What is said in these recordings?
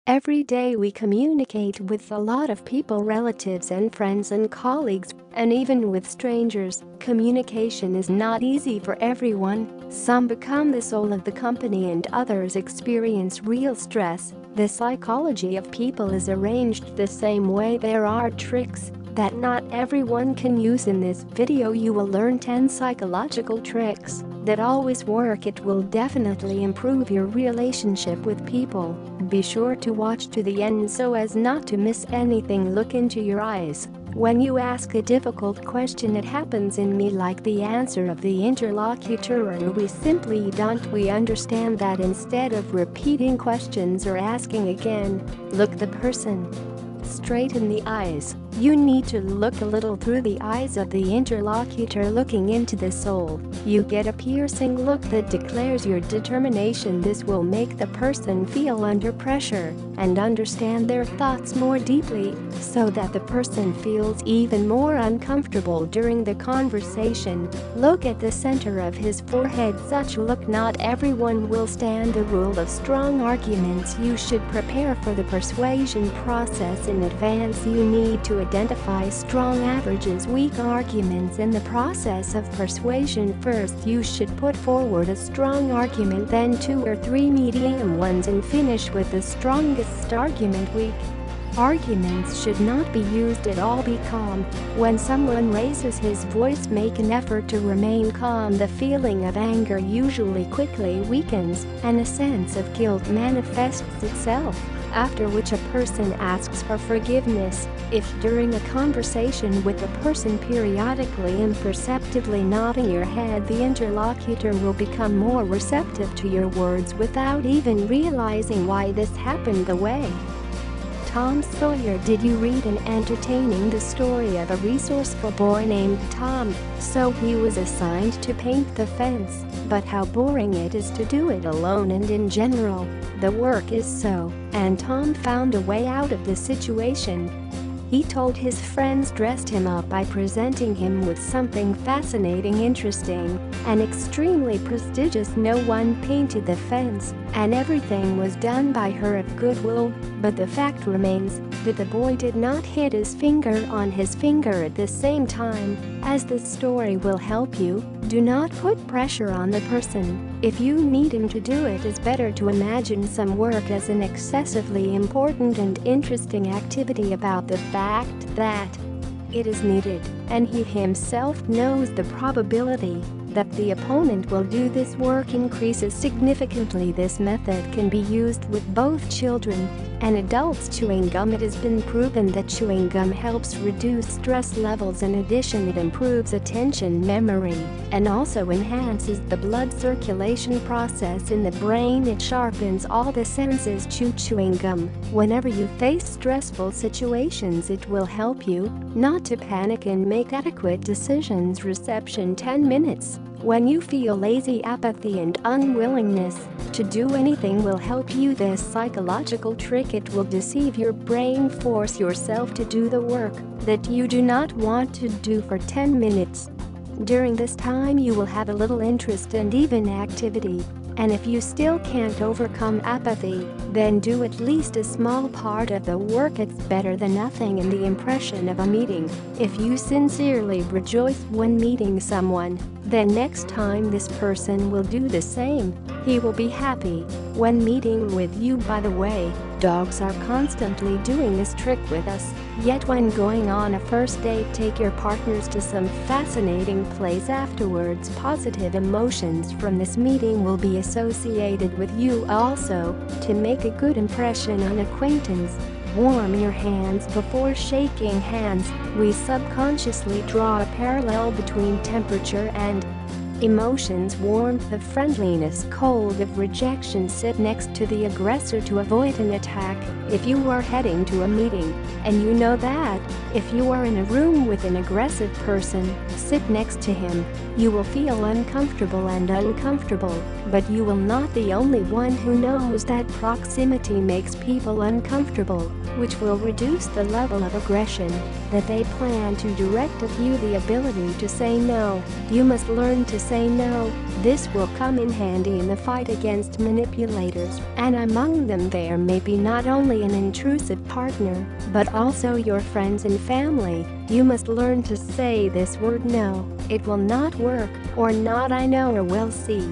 Every day we communicate with a lot of people, relatives and friends and colleagues, and even with strangers. Communication is not easy for everyone. Some become the soul of the company and others experience real stress. The psychology of people is arranged the same way. There are tricks that not everyone can use. In this video you will learn 10 psychological tricks that always work. It will definitely improve your relationship with people. Be sure to watch to the end so as not to miss anything. Look into your eyes. When you ask a difficult question, it happens in me like the answer of the interlocutor, and we simply don't. We understand that instead of repeating questions or asking again, look the person straight in the eyes. You need to look a little through the eyes of the interlocutor, looking into the soul. You get a piercing look that declares your determination. This will make the person feel under pressure and understand their thoughts more deeply, so that the person feels even more uncomfortable during the conversation. Look at the center of his forehead. Such look not everyone will stand the rule of strong arguments. You should prepare for the persuasion process in advance. You need to identify strong averages, weak arguments in the process of persuasion. First, you should put forward a strong argument, then 2 or 3 medium ones, and finish with the strongest argument. Weak arguments should not be used at all. Be calm. When someone raises his voice, make an effort to remain calm. The feeling of anger usually quickly weakens, and a sense of guilt manifests itself, after which a person asks for forgiveness. If during a conversation with a person periodically imperceptibly nodding your head, the interlocutor will become more receptive to your words without even realizing why this happened the way. Tom Sawyer. Did you read and entertaining the story of a resourceful boy named Tom? So he was assigned to paint the fence, but how boring it is to do it alone, and in general, the work is so. And Tom found a way out of the situation. He told his friends, dressed him up by presenting him with something fascinating, interesting, and extremely prestigious. No one painted the fence, and everything was done by her of goodwill, but the fact remains that the boy did not hit his finger on his finger at the same time. As the story will help you, do not put pressure on the person. If you need him to do it, it's better to imagine some work as an excessively important and interesting activity about the fact that it is needed, and he himself knows the probability that the opponent will do this work increases significantly. This method can be used with both children and adults. Chewing gum. It has been proven that chewing gum helps reduce stress levels. In addition, it improves attention, memory, and also enhances the blood circulation process in the brain. It sharpens all the senses. Chewing gum. Whenever you face stressful situations, it will help you not to panic and make adequate decisions. Reception. 10 minutes. When you feel lazy, apathy and unwillingness to do anything will help you. This psychological trick, it will deceive your brain. Force yourself to do the work that you do not want to do for 10 minutes. During this time you will have a little interest and even activity. And if you still can't overcome apathy, then do at least a small part of the work. It's better than nothing. In the impression of a meeting. If you sincerely rejoice when meeting someone, then next time this person will do the same. He will be happy when meeting with you. By the way, dogs are constantly doing this trick with us. Yet when going on a first date, take your partners to some fascinating place afterwards. Positive emotions from this meeting will be associated with you. Also, to make a good impression on acquaintance, warm your hands before shaking hands. We subconsciously draw a parallel between temperature and emotions. Warmth of friendliness, cold of rejection. Sit next to the aggressor to avoid an attack. If you are heading to a meeting, and you know that if you are in a room with an aggressive person, sit next to him. You will feel uncomfortable, but you will not be the only one who knows that proximity makes people uncomfortable, which will reduce the level of aggression that they plan to direct at you. The ability to say no. You must learn to say no. This will come in handy in the fight against manipulators, and among them there may be not only an intrusive partner, but also your friends and family. You must learn to say this word no, it will not work, or not I know or will see.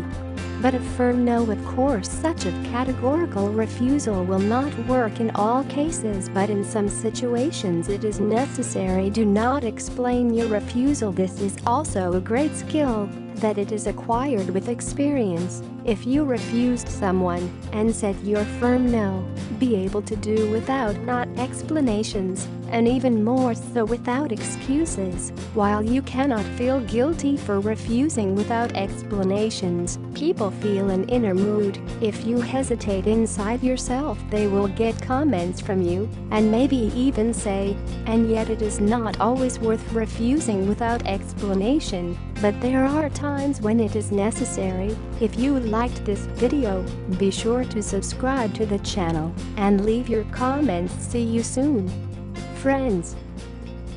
But a firm no, of course. Such a categorical refusal will not work in all cases, but in some situations it is necessary. Do not explain your refusal. This is also a great skill, that it is acquired with experience. If you refused someone and said your firm no, be able to do without not explanations, and even more so without excuses. While you cannot feel guilty for refusing without explanations, people feel an inner mood. If you hesitate inside yourself, they will get comments from you, and maybe even say, and yet it is not always worth refusing without explanation, but there are times when it is necessary. If you liked this video, be sure to subscribe to the channel and leave your comments. See you soon, friends.